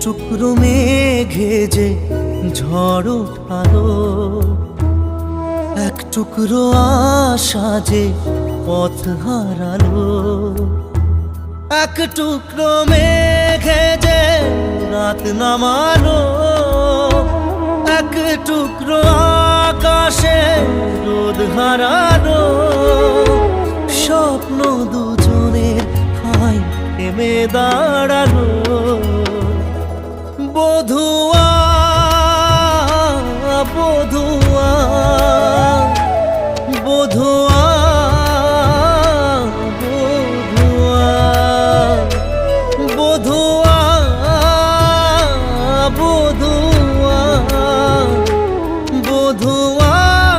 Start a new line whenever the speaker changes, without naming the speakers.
টুকরো মেঘে যে ঝড় উঠালো, এক টুকরো আশা যে পথ হারালো। এক টুকরো মেঘে যে রাত নামালো, এক টুকরো আকাশে রোদ হারালো। স্বপ্ন দুজনের ঠাঁই থেমে দাঁড়ালো। বধুয়া